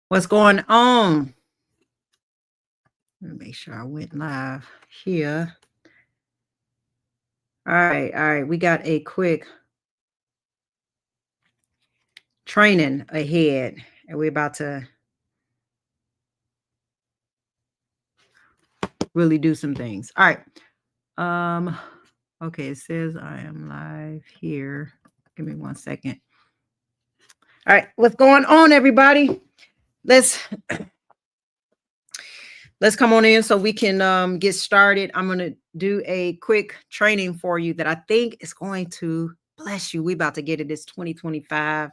What's going on? Let me make sure I went live here. All right, all right. We got a quick training ahead, and we're about to really do some things. All right. Okay, it says I am live here. Give me 1 second. All right, what's going on, everybody? Let's come on in so we can get started. I'm gonna do a quick training for you that I think is going to bless you. We about to get it. It's 2025.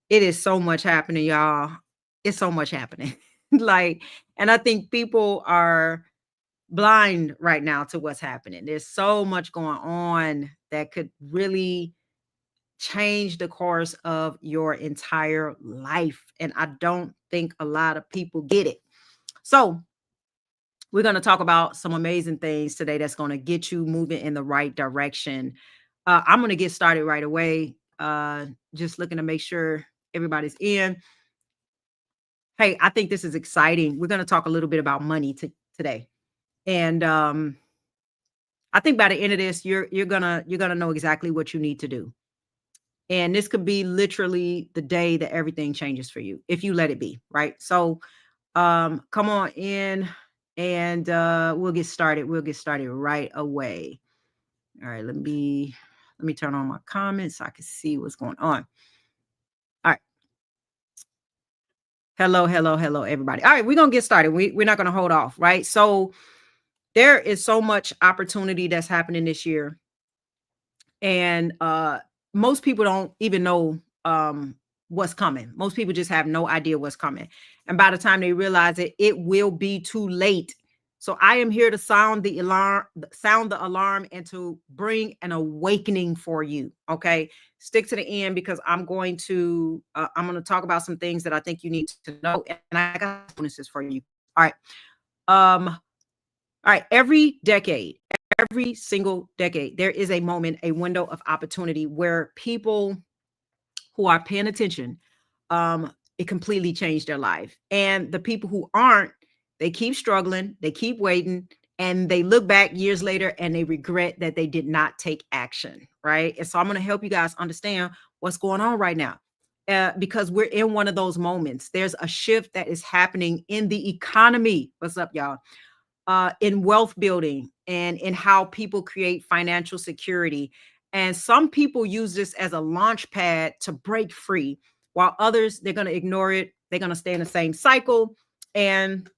It is so much happening, y'all. It's so much happening. Like, and I think people are blind right now to what's happening. There's so much going on that could really change the course of your entire life. And I don't think a lot of people get it. So, we're going to talk about some amazing things today that's going to get you moving in the right direction. I'm going to get started right away. Just looking to make sure everybody's in. Hey, I think this is exciting. We're going to talk a little bit about money today. And I think by the end of this, you're gonna know exactly what you need to do. And this could be literally the day that everything changes for you if you let it be, right? So come on in and we'll get started. We'll get started right away. All right, let me turn on my comments so I can see what's going on. All right. Hello, everybody. All right, we're gonna get started. We're not gonna hold off, right? So there is so much opportunity that's happening this year. And most people don't even know what's coming. Most people just have no idea what's coming. And by the time they realize it, it will be too late. So I am here to sound the alarm and to bring an awakening for you. Okay. Stick to the end because I'm going to talk about some things that I think you need to know. And I got bonuses for you. All right. All right. Every single decade, there is a moment, a window of opportunity where people who are paying attention, it completely changed their life. And the people who aren't, they keep struggling, they keep waiting, and they look back years later and they regret that they did not take action, right? And so I'm going to help you guys understand what's going on right now. Because we're in one of those moments. There's a shift that is happening in the economy. What's up, y'all? In wealth building and in how people create financial security. And some people use this as a launch pad to break free, while others, they're going to ignore it. They're going to stay in the same cycle. And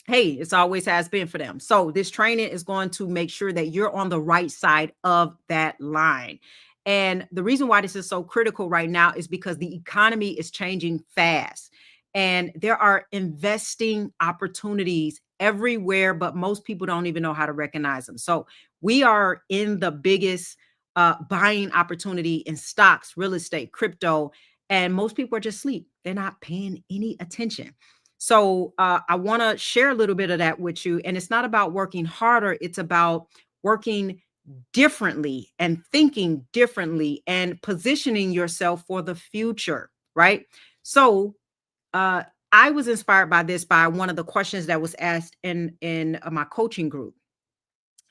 hey, it's always has been for them. So this training is going to make sure that you're on the right side of that line. And the reason why this is so critical right now is because the economy is changing fast and there are investing opportunities everywhere, but most people don't even know how to recognize them. So we are in the biggest buying opportunity in stocks, real estate, crypto, and most people are just asleep. They're not paying any attention. So I want to share a little bit of that with you. And it's not about working harder. It's about working differently and thinking differently and positioning yourself for the future, right? So I was inspired by this by one of the questions that was asked in my coaching group.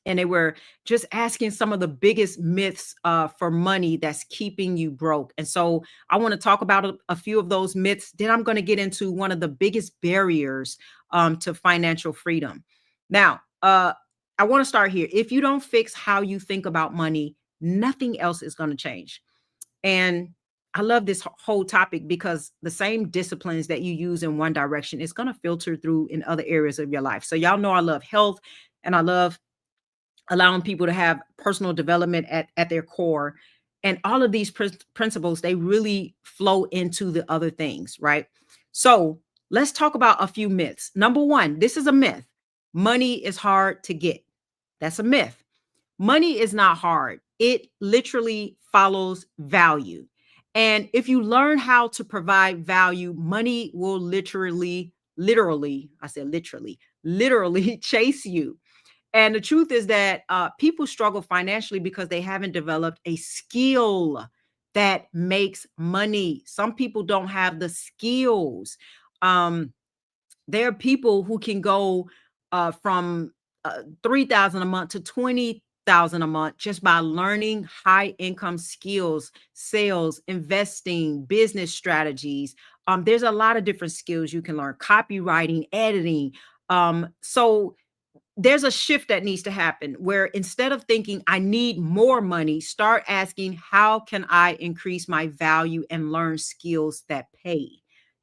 And they were just asking some of the biggest myths for money that's keeping you broke. And so I want to talk about a few of those myths. Then I'm going to get into one of the biggest barriers to financial freedom. Now, I want to start here. If you don't fix how you think about money, nothing else is going to change. And I love this whole topic because the same disciplines that you use in one direction is going to filter through in other areas of your life. So y'all know I love health and I love allowing people to have personal development at their core. And all of these principles, they really flow into the other things, right? So let's talk about a few myths. Number one, this is a myth. Money is hard to get. That's a myth. Money is not hard. It literally follows value. And if you learn how to provide value, money will I said literally chase you. And the truth is that people struggle financially because they haven't developed a skill that makes money. Some people don't have the skills. Um, there are people who can go from 3,000 a month to 20,000 a month just by learning high income skills, sales, investing, business strategies. There's a lot of different skills you can learn, copywriting, editing. So there's a shift that needs to happen where instead of thinking I need more money, start asking how can I increase my value and learn skills that pay.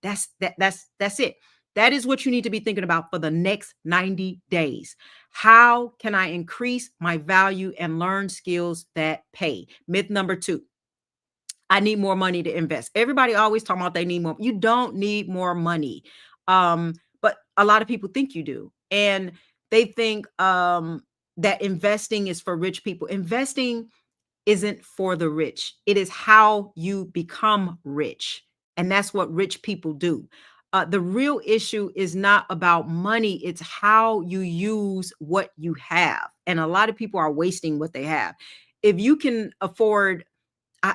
That's it. That is what you need to be thinking about for the next 90 days. How can I increase my value and learn skills that pay? Myth number 2, I need more money to invest. Everybody always talking about they need more. You don't need more money. But a lot of people think you do. And they think that investing is for rich people. Investing isn't for the rich. It is how you become rich. And that's what rich people do. The real issue is not about money, it's how you use what you have. And a lot of people are wasting what they have. If you can afford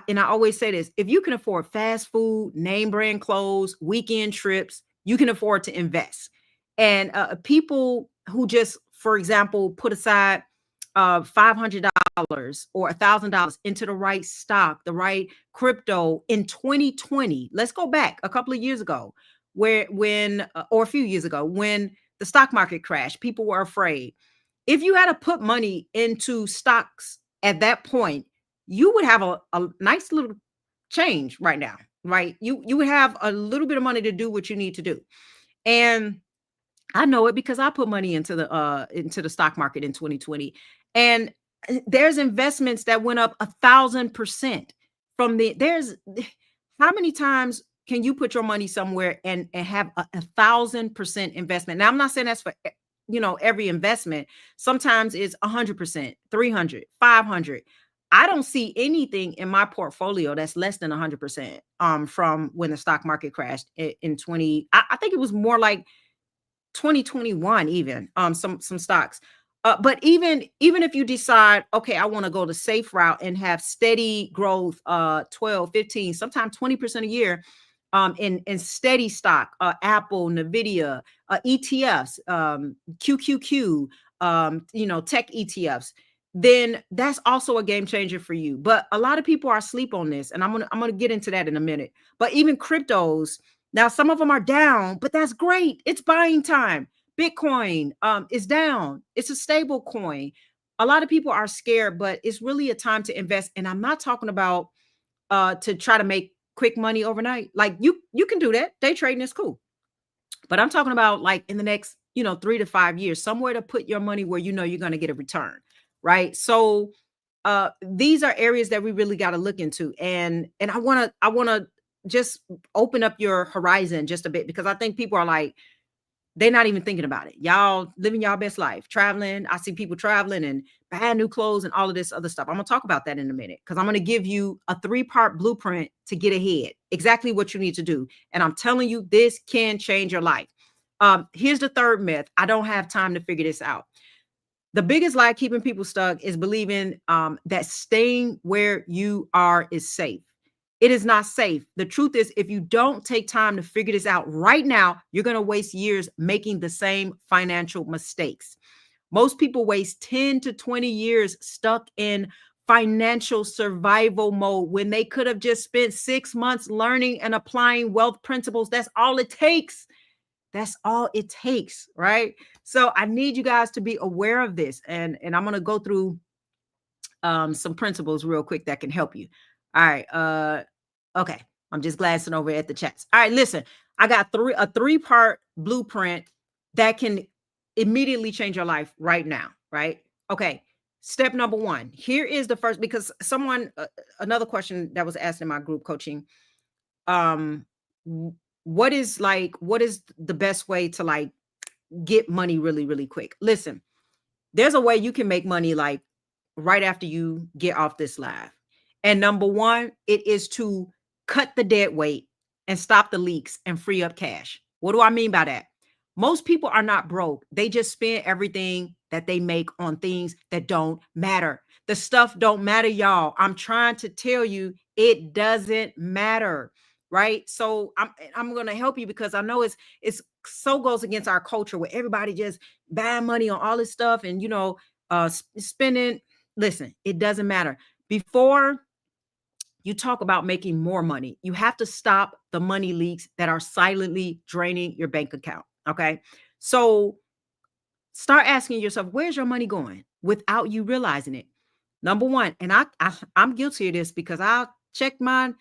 and I always say this, if you can afford fast food, name brand clothes, weekend trips, you can afford to invest. And people who just, for example, put aside $500 or $1,000 into the right stock, the right crypto in 2020. Let's go back a couple of years ago, or a few years ago, when the stock market crashed, people were afraid. If you had to put money into stocks at that point, you would have a nice little change right now, right? You would have a little bit of money to do what you need to do. And I know it because I put money into the stock market in 2020. And there's investments that went up 1,000% from there's how many times can you put your money somewhere and have 1,000% investment? Now, I'm not saying that's for every investment. Sometimes it's 100%, 300, 500. I don't see anything in my portfolio that's less than 100% from when the stock market crashed in 20. I think it was more like 2021 even, some stocks. But even if you decide, okay, I want to go the safe route and have steady growth, 12, 15, sometimes 20% a year, in steady stock, Apple, Nvidia, ETFs, QQQ, tech ETFs, then that's also a game changer for you. But a lot of people are asleep on this, and I'm gonna get into that in a minute. But even cryptos, now some of them are down, but that's great. It's buying time. Bitcoin is down. It's a stable coin. A lot of people are scared, but it's really a time to invest. And I'm not talking about to try to make quick money overnight. Like you can do that. Day trading is cool. But I'm talking about like in the next, 3 to 5 years, somewhere to put your money where you know you're going to get a return, right? So these are areas that we really got to look into. And I want to just open up your horizon just a bit, because I think people are like, they're not even thinking about it. Y'all living y'all best life, traveling. I see people traveling and buying new clothes and all of this other stuff. I'm gonna talk about that in a minute, because I'm gonna give you a 3-part blueprint to get ahead. Exactly what you need to do. And I'm telling you, this can change your life. Here's the third myth. I don't have time to figure this out. The biggest lie keeping people stuck is believing that staying where you are is safe. It is not safe. The truth is, if you don't take time to figure this out right now, you're going to waste years making the same financial mistakes. Most people waste 10 to 20 years stuck in financial survival mode when they could have just spent 6 months learning and applying wealth principles. That's all it takes. That's all it takes, right? So I need you guys to be aware of this. And I'm going to go through some principles real quick that can help you. All right. Okay. I'm just glancing over at the chats. All right, listen. I got a 3-part blueprint that can immediately change your life right now, right? Okay. Step number 1. Here is the first, because another question that was asked in my group coaching. Um what is the best way to like get money really, really quick? Listen, there's a way you can make money like right after you get off this live. And number 1, it is to cut the dead weight and stop the leaks and free up cash. What do I mean by that? Most people are not broke. They just spend everything that they make on things that don't matter. The stuff don't matter, y'all. I'm trying to tell you, it doesn't matter. right? So I'm going to help you because I know it's so goes against our culture where everybody just buying money on all this stuff and spending. Listen, it doesn't matter. Before you talk about making more money, you have to stop the money leaks that are silently draining your bank account. Okay. So start asking yourself, where's your money going without you realizing it? Number one, and I'm guilty of this because I'll check my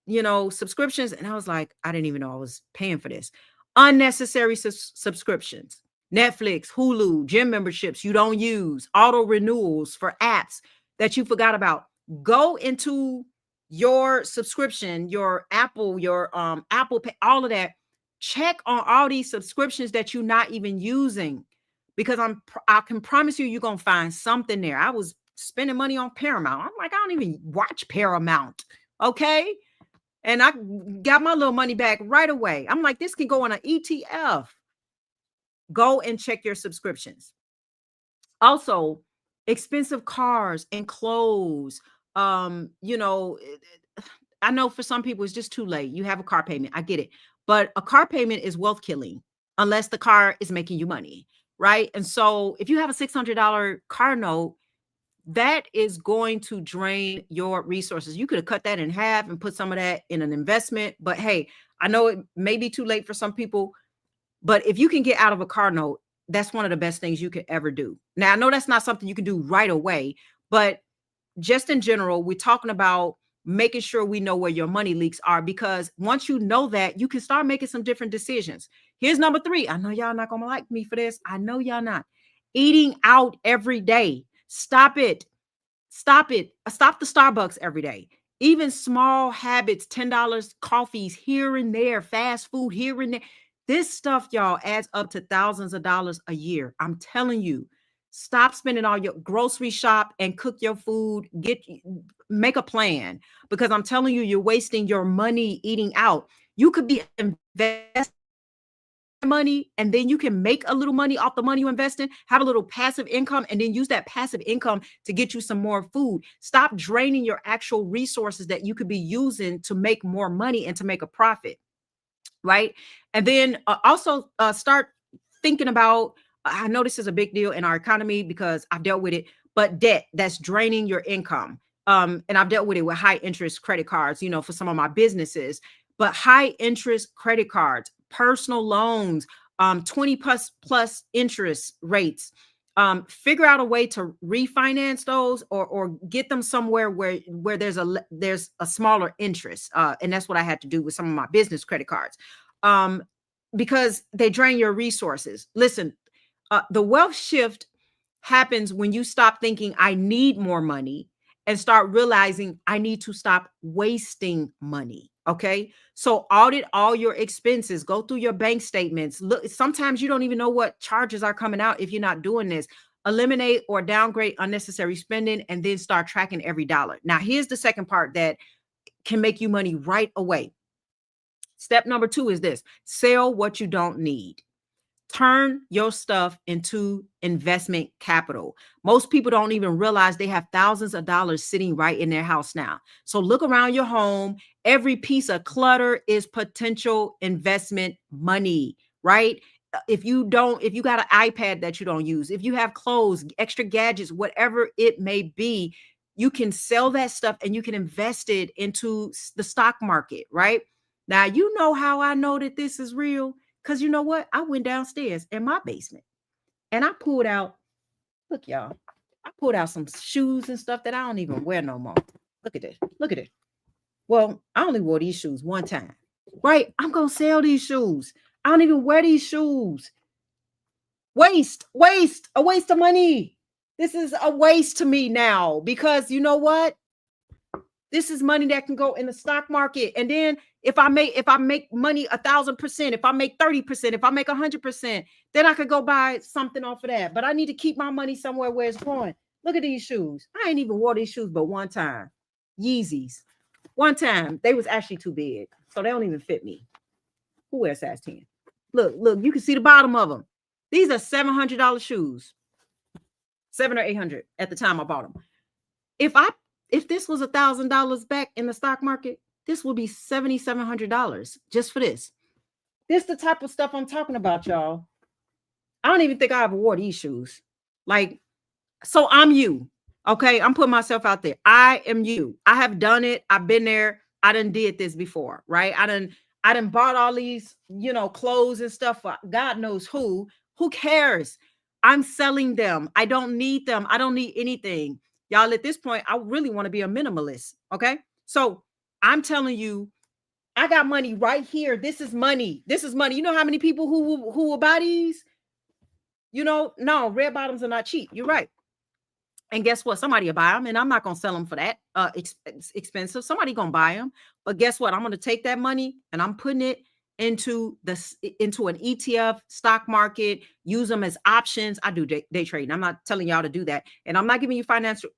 subscriptions. And I was like, I didn't even know I was paying for this. Unnecessary subscriptions, Netflix, Hulu, gym memberships you don't use, auto renewals for apps that you forgot about. Go into your subscription, your Apple Pay, all of that. Check on all these subscriptions that you're not even using because I can promise you're going to find something there. I was spending money on Paramount. I'm like, I don't even watch Paramount. Okay. And I got my little money back right away. I'm like, this can go on an ETF. Go and check your subscriptions. Also, expensive cars and clothes. Um, you know, I know for some people it's just too late. You have a car payment. I get it. But a car payment is wealth killing unless the car is making you money, right? And so if you have a $600 car note, that is going to drain your resources. You could have cut that in half and put some of that in an investment. But hey, I know it may be too late for some people, but if you can get out of a car note, that's one of the best things you could ever do. Now, I know that's not something you can do right away, but just in general, we're talking about making sure we know where your money leaks are, because once you know that, you can start making some different decisions. Here's number 3. I know y'all not going to like me for this. I know y'all not. Eating out every day. Stop it. Stop it. Stop the Starbucks every day. Even small habits, $10 coffees here and there, fast food here and there. This stuff, y'all, adds up to thousands of dollars a year. I'm telling you, stop spending all your grocery shop and cook your food. Make a plan, because I'm telling you, you're wasting your money eating out. You could be investing money and then you can make a little money off the money you invest in, have a little passive income, and then use that passive income to get you some more food. Stop draining your actual resources that you could be using to make more money and to make a profit, right? And then also start thinking about, I know this is a big deal in our economy because I've dealt with it, but debt that's draining your income. And I've dealt with it with high interest credit cards, for some of my businesses, but high interest credit cards, personal loans, 20 plus interest rates. Figure out a way to refinance those or get them somewhere where there's a smaller interest. And that's what I had to do with some of my business credit cards. Because they drain your resources. Listen, the wealth shift happens when you stop thinking I need more money and start realizing I need to stop wasting money. Okay. So audit all your expenses, go through your bank statements. Look, sometimes you don't even know what charges are coming out if you're not doing this. Eliminate or downgrade unnecessary spending and then start tracking every dollar. Now, here's the second part that can make you money right away. Step number 2 is this: sell what you don't need. Turn your stuff into investment capital. Most people don't even realize they have thousands of dollars sitting right in their house now. So look around your home. Every piece of clutter is potential investment money, right? If you got an iPad that you don't use, if you have clothes, extra gadgets, whatever it may be, you can sell that stuff and you can invest it into the stock market, right? Now, you know how I know that this is real? Because you know what? I went downstairs in my basement and I pulled out, look, y'all, I pulled out some shoes and stuff that I don't even wear no more. Look at this. Look at it. Well, I only wore these shoes one time, right? I'm going to sell these shoes. I don't even wear these shoes. A waste of money. This is a waste to me now because you know what? This is money that can go in the stock market. And then if I make money 1,000%, if I make 30%, if I make 100%, then I could go buy something off of that. But I need to keep my money somewhere where it's going. Look at these shoes. I ain't even wore these shoes but one time. Yeezys. One time. They was actually too big. So they don't even fit me. Who wears size 10? Look, you can see the bottom of them. These are $700 shoes. 700 or 800 at the time I bought them. If this was $1,000 back in the stock market, This will be $7,700 just for this. This the type of stuff I'm talking about, y'all. I don't even think I ever wore these shoes. Like, so I'm you. Okay. I'm putting myself out there. I am you. I have done it. I've been there. I done did this before, right? I done bought all these, clothes and stuff for God knows who. Who cares? I'm selling them. I don't need them. I don't need anything. Y'all, at this point, I really want to be a minimalist. Okay. So I'm telling you, I got money right here. This is money. This is money. You know how many people who will buy these? No, red bottoms are not cheap. You're right. And guess what? Somebody will buy them, and I'm not gonna sell them for that expensive. Somebody gonna buy them, but guess what? I'm gonna take that money and I'm putting it into an ETF stock market. Use them as options. I do day trading. I'm not telling y'all to do that, and I'm not giving you financial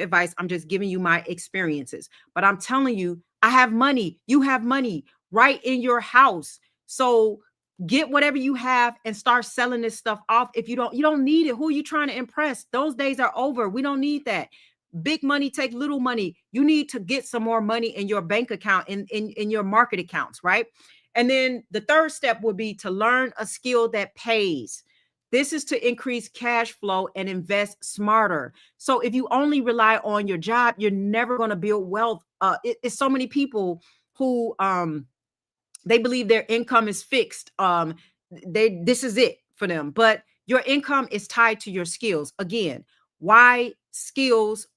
advice. I'm just giving you my experiences. But I'm telling you, I have money. You have money right in your house. So get whatever you have and start selling this stuff off. If you don't need it. Who are you trying to impress? Those days are over. We don't need that. Big money take little money. You need to get some more money in your bank account, in your market accounts, right? And then the third step would be to learn a skill that pays. This is to increase cash flow and invest smarter. So if you only rely on your job, you're never going to build wealth. It's so many people who they believe their income is fixed. This is it for them. But your income is tied to your skills. Again, why skills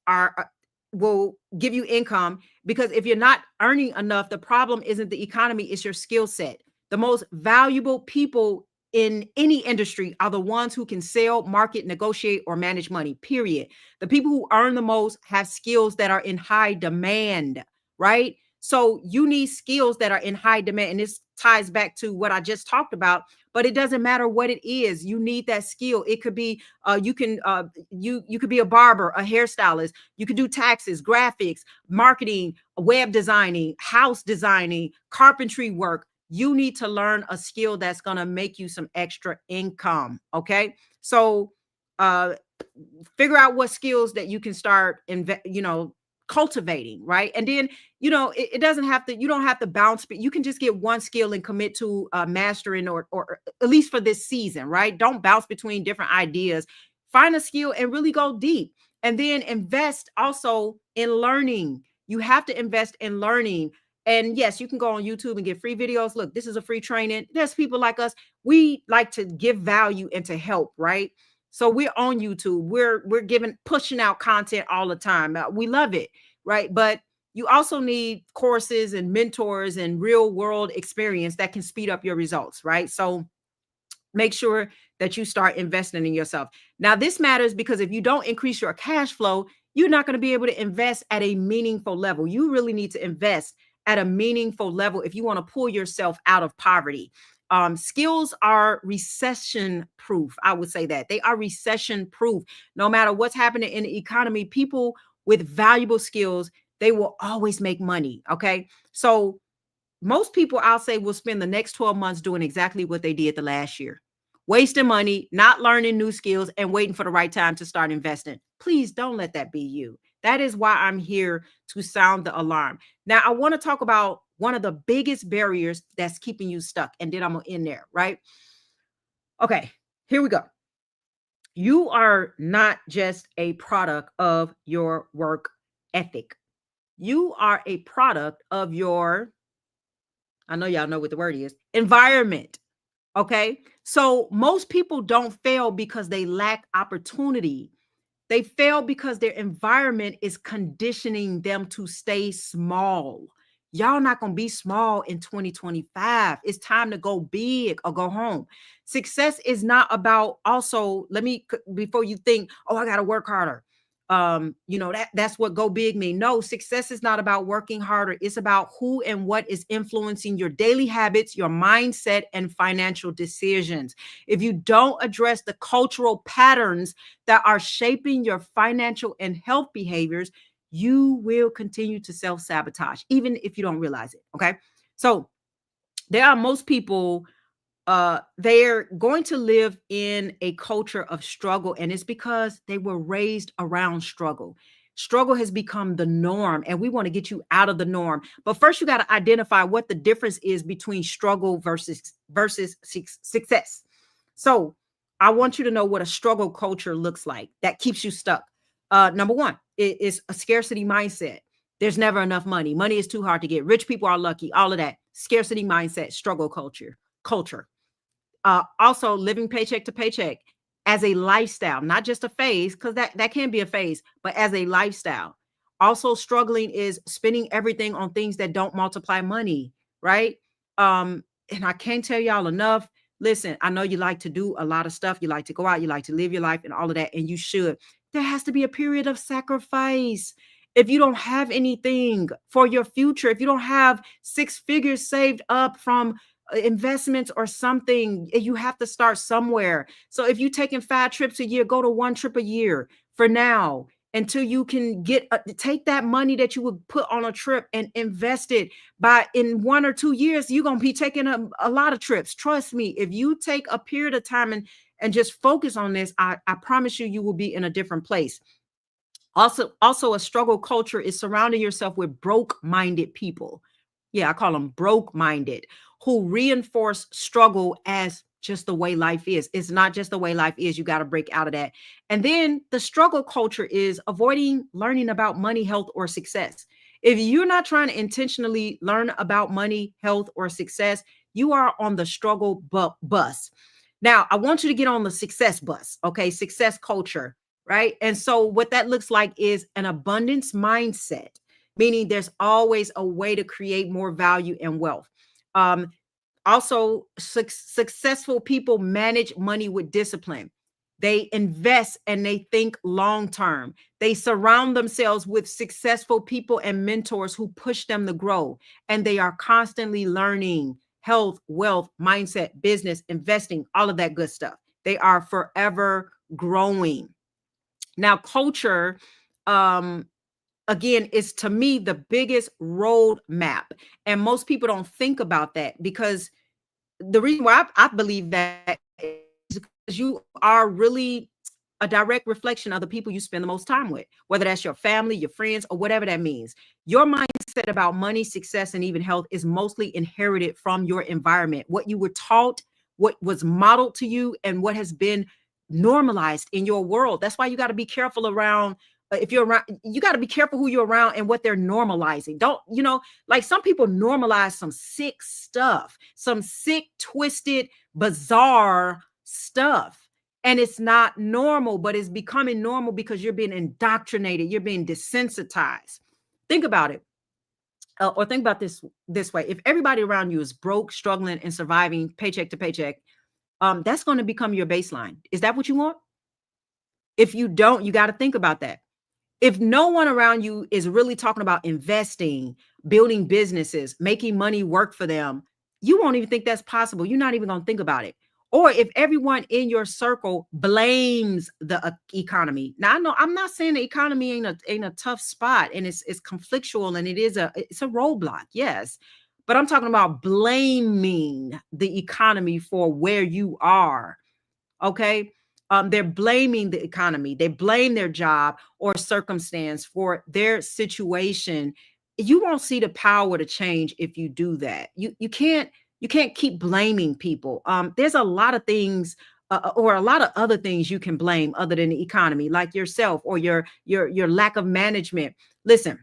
will give you income? Because if you're not earning enough, the problem isn't the economy, it's your skill set. The most valuable people in any industry are the ones who can sell, market, negotiate, or manage money, period. The people who earn the most have skills that are in high demand, right? So you need skills that are in high demand. And this ties back to what I just talked about, but it doesn't matter what it is. You need that skill. It could be you could be a barber, a hairstylist. You could do taxes, graphics, marketing, web designing, house designing, carpentry work. You need to learn a skill that's going to make you some extra income. Okay. So uh figure out what skills that you can start cultivating, right? And then it doesn't have to, you don't have to bounce, but you can just get one skill and commit to mastering, or at least for this season, right? Don't bounce between different ideas. Find a skill and really go deep, and then invest also in learning. You have to invest in learning. And yes, you can go on YouTube and get free videos. Look, this is a free training. There's people like us. We like to give value and to help, right? So we're on YouTube. We're pushing out content all the time. We love it, right? But you also need courses and mentors and real world experience that can speed up your results, right? So make sure that you start investing in yourself. Now, this matters because if you don't increase your cash flow, you're not going to be able to invest at a meaningful level. You really need to invest at a meaningful level if you want to pull yourself out of poverty. Skills are recession proof. I would say that they are recession proof. No matter what's happening in the economy, people with valuable skills, they will always make money. Okay. So most people, I'll say, will spend the next 12 months doing exactly what they did the last year, wasting money, not learning new skills, and waiting for the right time to start investing. Please don't let that be you. That is why I'm here, to sound the alarm. Now, I want to talk about one of the biggest barriers that's keeping you stuck, and then I'm going to end there, right? Okay, here we go. You are not just a product of your work ethic. You are a product of your, I know y'all know what the word is, environment. Okay. So most people don't fail because they lack opportunity. They fail because their environment is conditioning them to stay small. Y'all not going to be small in 2025. It's time to go big or go home. Success is not about, also, before you think, oh, I got to work harder. That's what go big mean. No, success is not about working harder. It's about who and what is influencing your daily habits, your mindset, and financial decisions. If you don't address the cultural patterns that are shaping your financial and health behaviors, you will continue to self-sabotage, even if you don't realize it. Okay. So there are most people, they're going to live in a culture of struggle, and it's because they were raised around struggle. Struggle has become the norm, and we want to get you out of the norm. But first, you got to identify what the difference is between struggle versus success. So, I want you to know what a struggle culture looks like that keeps you stuck. Number one, it is a scarcity mindset. There's never enough money. Money is too hard to get. Rich people are lucky. All of that scarcity mindset, struggle culture. Also living paycheck to paycheck as a lifestyle, not just a phase, because that can be a phase, but as a lifestyle. Also struggling is spending everything on things that don't multiply money, right? And I can't tell y'all enough. Listen, I know you like to do a lot of stuff. You like to go out, you like to live your life and all of that, and you should. There has to be a period of sacrifice. If you don't have anything for your future, if you don't have six figures saved up from investments or something, you have to start somewhere. So if you're taking 5 trips a year, go to 1 trip a year for now until you can take that money that you would put on a trip and invest it. By in 1 or 2 years, you're going to be taking a lot of trips. Trust me, if you take a period of time and just focus on this, I promise you, you will be in a different place. Also a struggle culture is surrounding yourself with broke-minded people. Yeah, I call them broke-minded, who reinforce struggle as just the way life is. It's not just the way life is. You got to break out of that. And then the struggle culture is avoiding learning about money, health, or success. If you're not trying to intentionally learn about money, health, or success, you are on the struggle bus. Now, I want you to get on the success bus, okay? Success culture, right? And so what that looks like is an abundance mindset, meaning there's always a way to create more value and wealth. Um, Also, successful people manage money with discipline. They invest and they think long term. They surround themselves with successful people and mentors who push them to grow. And they are constantly learning health, wealth, mindset, business, investing, all of that good stuff. They are forever growing. Now, culture, um, again, is to me the biggest roadmap. And most people don't think about that because the reason why I believe that is because you are really a direct reflection of the people you spend the most time with, whether that's your family, your friends, or whatever that means. Your mindset about money, success, and even health is mostly inherited from your environment, what you were taught, what was modeled to you, and what has been normalized in your world. That's why you got to be careful around. If you're around, you got to be careful who you're around and what they're normalizing. Don't, like some people normalize some sick stuff, some sick, twisted, bizarre stuff. And it's not normal, but it's becoming normal because you're being indoctrinated, you're being desensitized. Think about it. Or think about this way. If everybody around you is broke, struggling, and surviving paycheck to paycheck, that's going to become your baseline. Is that what you want? If you don't, you got to think about that. If no one around you is really talking about investing, building businesses, making money work for them, you won't even think that's possible. You're not even going to think about it. Or if everyone in your circle blames the economy. Now, I know I'm not saying the economy ain't a tough spot, and it's conflictual, and it's a roadblock, yes. But I'm talking about blaming the economy for where you are. Okay. They're blaming the economy. They blame their job or circumstance for their situation. You won't see the power to change if you do that. You can't keep blaming people. There's a lot of things or a lot of other things you can blame other than the economy, like yourself or your lack of management. Listen,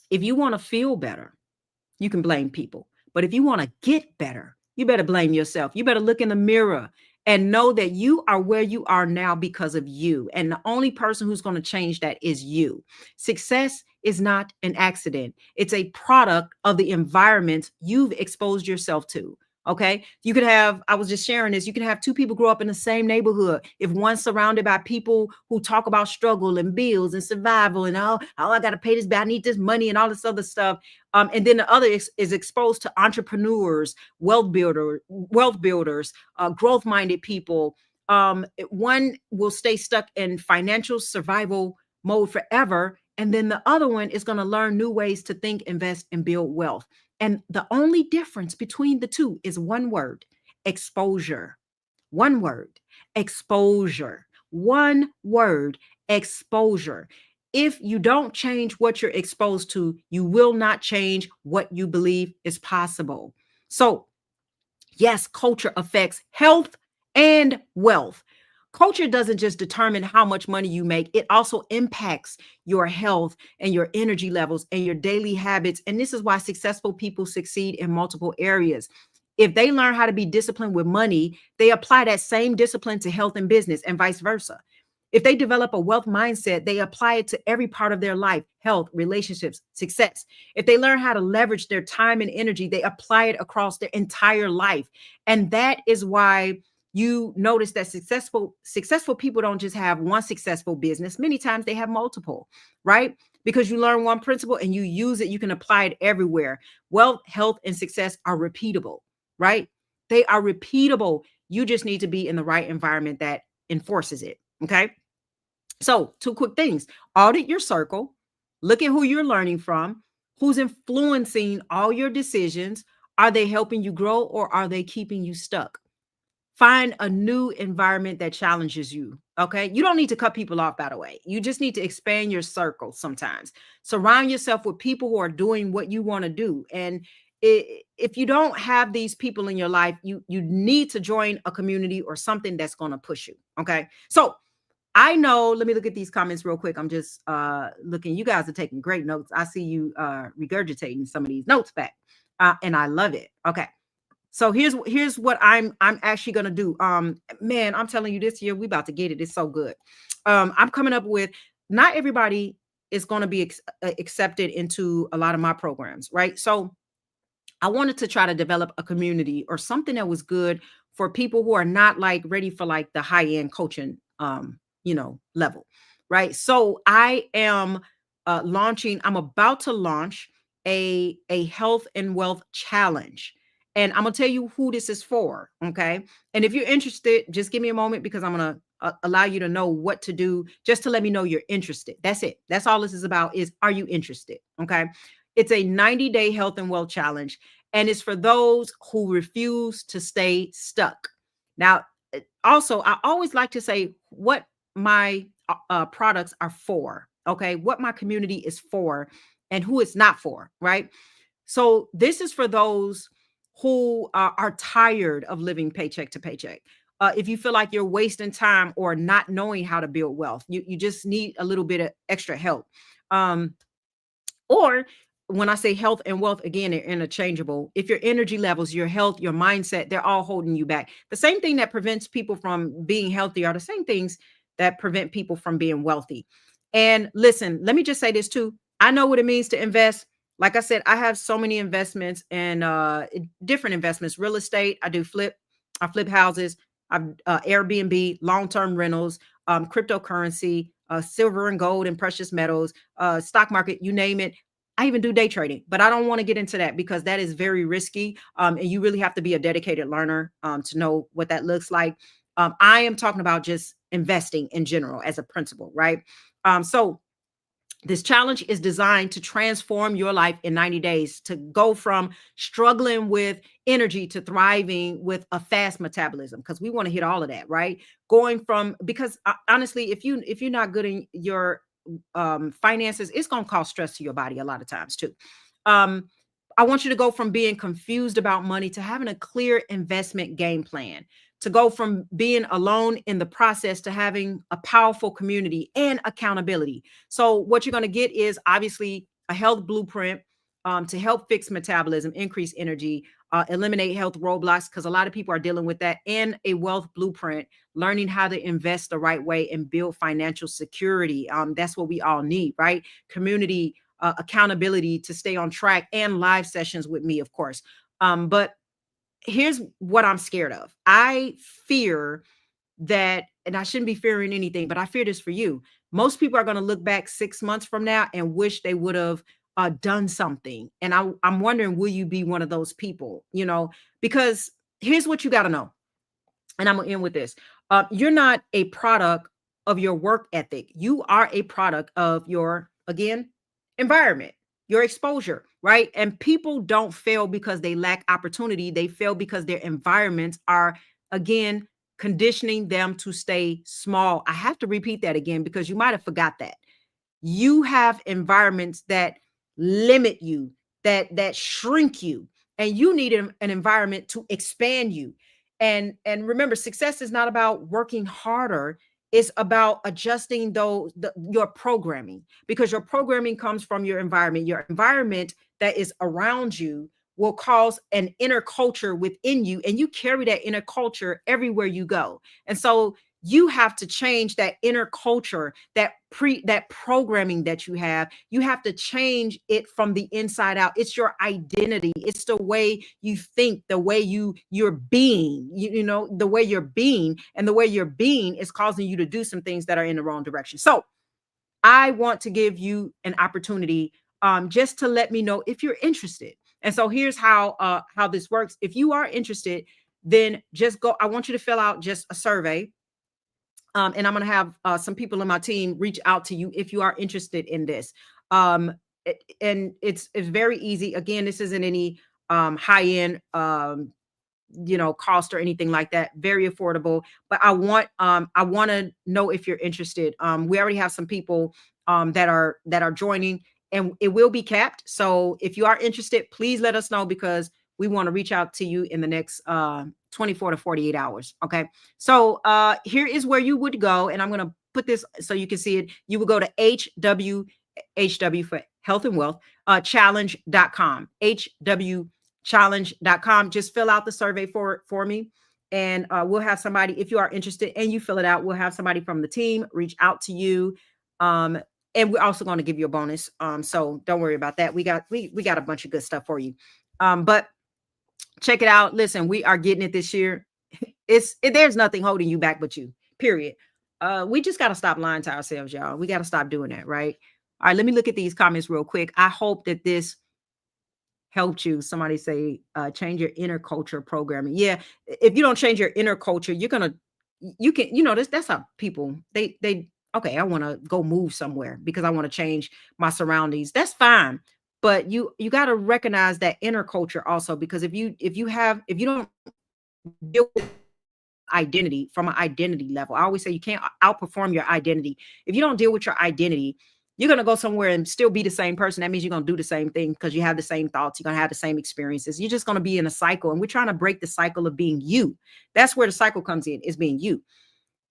if you want to feel better, you can blame people. But if you want to get better, you better blame yourself. You better look in the mirror and know that you are where you are now because of you. And the only person who's going to change that is you. Success is not an accident, it's a product of the environment you've exposed yourself to. Okay. You could have, I was just sharing this, you could have two people grow up in the same neighborhood. If one's surrounded by people who talk about struggle and bills and survival and I got to pay this bill, I need this money and all this other stuff. And then the other is exposed to entrepreneurs, wealth builders, growth-minded people. One will stay stuck in financial survival mode forever, and then the other one is going to learn new ways to think, invest, and build wealth. And the only difference between the two is one word: exposure. One word: exposure. One word: exposure. If you don't change what you're exposed to, you will not change what you believe is possible. So, yes, culture affects health and wealth. Culture doesn't just determine how much money you make, it also impacts your health and your energy levels and your daily habits. And this is why successful people succeed in multiple areas. If they learn how to be disciplined with money, they apply that same discipline to health and business, and vice versa. If they develop a wealth mindset, they apply it to every part of their life: health, relationships, success. If they learn how to leverage their time and energy, they apply it across their entire life. And that is why you notice that successful people don't just have one successful business. Many times they have multiple, right? Because you learn one principle and you use it, you can apply it everywhere. Wealth, health, and success are repeatable, right? They are repeatable. You just need to be in the right environment that enforces it. Okay. So, two quick things: audit your circle, look at who you're learning from, who's influencing all your decisions. Are they helping you grow or are they keeping you stuck? Find a new environment that challenges you. Okay. You don't need to cut people off, by the way. You just need to expand your circle sometimes. Surround yourself with people who are doing what you want to do. And if you don't have these people in your life, you need to join a community or something that's going to push you. Okay. So, I know, let me look at these comments real quick. I'm just looking. You guys are taking great notes. I see you regurgitating some of these notes back. And I love it. Okay. So here's what I'm actually gonna do. Man, I'm telling you, this year we about to get it. It's so good. I'm coming up with, not everybody is going to be accepted into a lot of my programs, right? So I wanted to try to develop a community or something that was good for people who are not like ready for like the high end coaching, level, right? So I am launching. I'm about to launch a health and wealth challenge, and I'm gonna tell you who this is for. Okay, and if you're interested, just give me a moment because I'm gonna allow you to know what to do, just to let me know you're interested. That's it. That's all this is about. Is, are you interested? Okay. It's a 90-day health and wealth challenge, and it's for those who refuse to stay stuck. Now, also, I always like to say what my products are for, okay? What my community is for and who it's not for, right? So, this is for those who are tired of living paycheck to paycheck. If you feel like you're wasting time or not knowing how to build wealth, you just need a little bit of extra help. Um, or when I say health and wealth, again, they're interchangeable. If your energy levels, your health, your mindset, they're all holding you back. The same thing that prevents people from being healthy are the same things that prevent people from being wealthy. And listen, let me just say this too. I know what it means to invest. Like I said, I have so many investments and different investments: real estate. I flip houses. I've Airbnb, long-term rentals, cryptocurrency, silver and gold and precious metals, stock market, you name it. I even do day trading, but I don't want to get into that because that is very risky. And you really have to be a dedicated learner to know what that looks like. I am talking about just investing in general as a principle, right? So this challenge is designed to transform your life in 90 days, to go from struggling with energy to thriving with a fast metabolism, because we want to hit all of that, right? Going from, because honestly, if you're not good in your finances, it's going to cause stress to your body a lot of times too. Um I want you to go from being confused about money to having a clear investment game plan, to go from being alone in the process to having a powerful community and accountability. So, what you're going to get is obviously a health blueprint to help fix metabolism, increase energy, eliminate health roadblocks, because a lot of people are dealing with that, and a wealth blueprint, learning how to invest the right way and build financial security. That's what we all need, right? Community, accountability to stay on track, and live sessions with me, of course. But here's what I'm scared of. I fear that, and I shouldn't be fearing anything, but I fear this for you. Most people are going to look back 6 months from now and wish they would have done something. And I'm wondering, will you be one of those people? Because here's what you got to know. And I'm going to end with this. You're not a product of your work ethic. You are a product of your, again, environment, your exposure, right? And people don't fail because they lack opportunity. They fail because their environments are, again, conditioning them to stay small. I have to repeat that again because you might have forgot that. You have environments that limit you, that shrink you, and you need an environment to expand you. And remember, success is not about working harder. It's about adjusting your programming, because your programming comes from your environment. Your environment that is around you will cause an inner culture within you, and you carry that inner culture everywhere you go. And so you have to change that inner culture, that programming that you have to change it from the inside out. It's your identity, it's the way you think, the way you're being, the way you're being, and the way you're being is causing you to do some things that are in the wrong direction. So I want to give you an opportunity, just to let me know if you're interested. And so here's how this works. If you are interested, then just go. I want you to fill out just a survey, and I'm going to have some people in my team reach out to you if you are interested in this. And it's very easy. Again, this isn't any high end cost or anything like that. Very affordable. But I want to know if you're interested. We already have some people that are joining, and it will be capped. So if you are interested, please let us know, because we want to reach out to you in the next 24 to 48 hours. Okay. So here is where you would go, and I'm going to put this so you can see it. You would go to HW for health and wealth, challenge.com, challenge.com. Just fill out the survey for me, and we'll have somebody, if you are interested and you fill it out, we'll have somebody from the team reach out to you. And we're also going to give you a bonus. So don't worry about that. We got a bunch of good stuff for you. But check it out. Listen, we are getting it this year. There's nothing holding you back but you. Period. We just got to stop lying to ourselves, y'all. We got to stop doing that, right? All right, let me look at these comments real quick. I hope that this helped you. Somebody say, change your inner culture programming. Yeah, if you don't change your inner culture, you can, that's how people, okay, I want to go move somewhere because I want to change my surroundings. That's fine. But you got to recognize that inner culture also, because if you don't deal with identity from an identity level, I always say you can't outperform your identity. If you don't deal with your identity, you're going to go somewhere and still be the same person. That means you're going to do the same thing because you have the same thoughts. You're going to have the same experiences. You're just going to be in a cycle. And we're trying to break the cycle of being you. That's where the cycle comes in, is being you.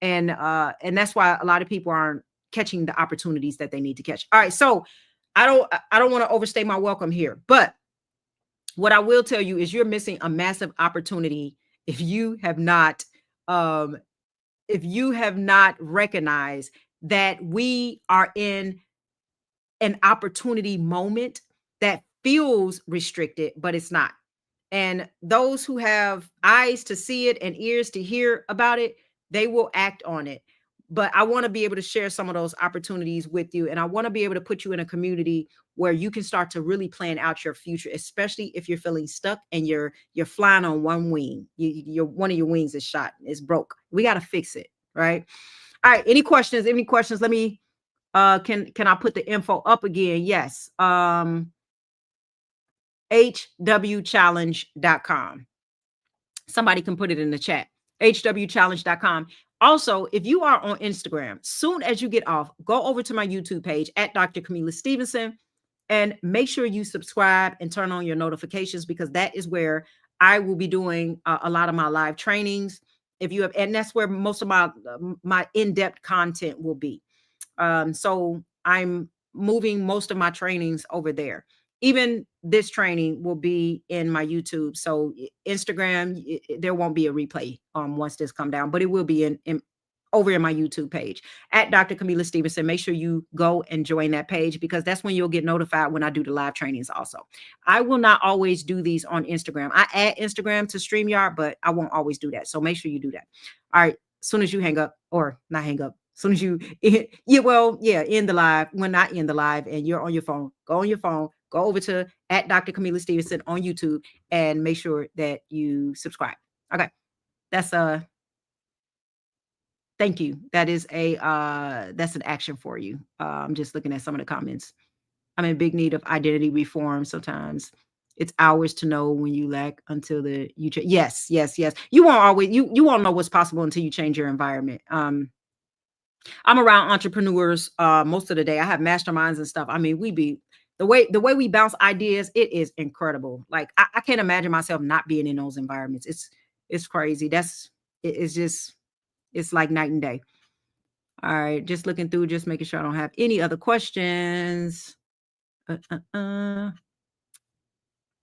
And that's why a lot of people aren't catching the opportunities that they need to catch. All right. So I don't want to overstay my welcome here, but what I will tell you is you're missing a massive opportunity if you have not recognized that we are in an opportunity moment that feels restricted, but it's not. And those who have eyes to see it and ears to hear about it, they will act on it. But I want to be able to share some of those opportunities with you. And I want to be able to put you in a community where you can start to really plan out your future, especially if you're feeling stuck and you're flying on one wing. One of your wings is shot, it's broke. We got to fix it. Right. All right. Any questions? Let me can I put the info up again? Yes. hwchallenge.com. Somebody can put it in the chat. hwchallenge.com. Also, if you are on Instagram, soon as you get off, go over to my YouTube page at Dr. Camila Stevenson and make sure you subscribe and turn on your notifications, because that is where I will be doing a lot of my live trainings. And that's where most of my in-depth content will be. So I'm moving most of my trainings over there. Even this training will be in my YouTube. So Instagram, there won't be a replay once this come down, but it will be over in my YouTube page at Dr. Camila Stevenson. Make sure you go and join that page, because that's when you'll get notified when I do the live trainings also. I will not always do these on Instagram. I add Instagram to StreamYard, but I won't always do that. So make sure you do that. All right. As soon as you hang up, or not hang up, as soon as you, end the live, when not in the live and you're on your phone, go over to at Dr. Camila Stevenson on YouTube and make sure that you subscribe. Okay. That's thank you. That is that's an action for you. I'm just looking at some of the comments. I'm in big need of identity reform. Sometimes it's hours to know when you lack until you change. Yes. You won't always, you won't know what's possible until you change your environment. I'm around entrepreneurs most of the day. I have masterminds and stuff. I mean, we be the way we bounce ideas, it is incredible. Like I can't imagine myself not being in those environments. It's crazy. It's just it's like night and day. All right, just looking through, just making sure I don't have any other questions. All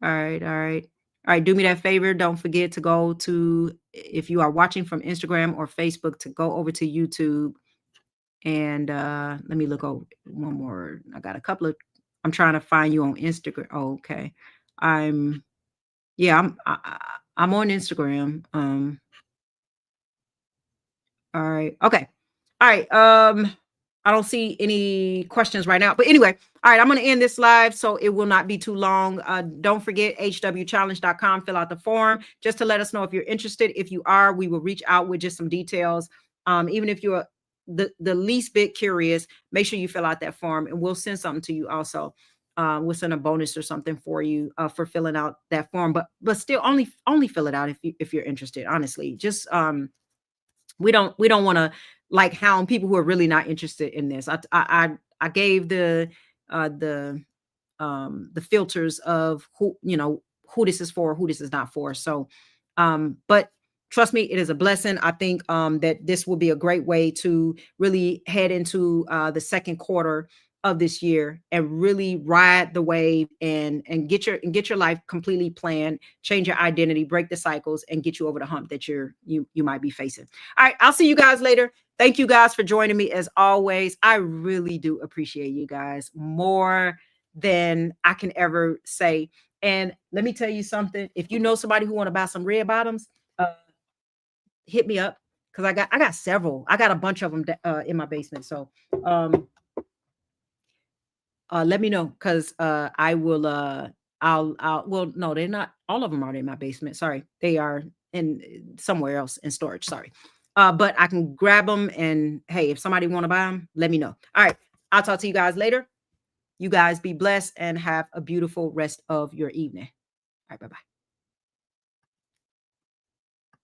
right, all right. All right, do me that favor. Don't forget to go to, if you are watching from Instagram or Facebook, to go over to YouTube. And let me look over one more. I got a couple of, I'm trying to find you on Instagram. Oh, okay. I'm yeah, I'm on Instagram. All right. Okay. All right. I don't see any questions right now. But anyway, all right, I'm going to end this live so it will not be too long. Don't forget hwchallenge.com, fill out the form just to let us know if you're interested. If you are, we will reach out with just some details. Even if you're the least bit curious, make sure you fill out that form and we'll send something to you also. We'll send a bonus or something for you for filling out that form, but still only fill it out if you're interested. Honestly, just we don't want to like hound people who are really not interested in this. I gave the filters of who this is for, who this is not for. So but trust me, it is a blessing. I think that this will be a great way to really head into the second quarter of this year and really ride the wave and get your life completely planned, change your identity, break the cycles, and get you over the hump that you might be facing. All right, I'll see you guys later. Thank you guys for joining me as always. I really do appreciate you guys more than I can ever say. And let me tell you something. If you know somebody who want to buy some red bottoms, hit me up because I got several. I got a bunch of them in my basement. So let me know because I will. I'll. Well, no, they're not. All of them are in my basement. Sorry, they are in somewhere else in storage. Sorry, but I can grab them. And hey, if somebody want to buy them, let me know. All right, I'll talk to you guys later. You guys be blessed and have a beautiful rest of your evening. All right, bye bye.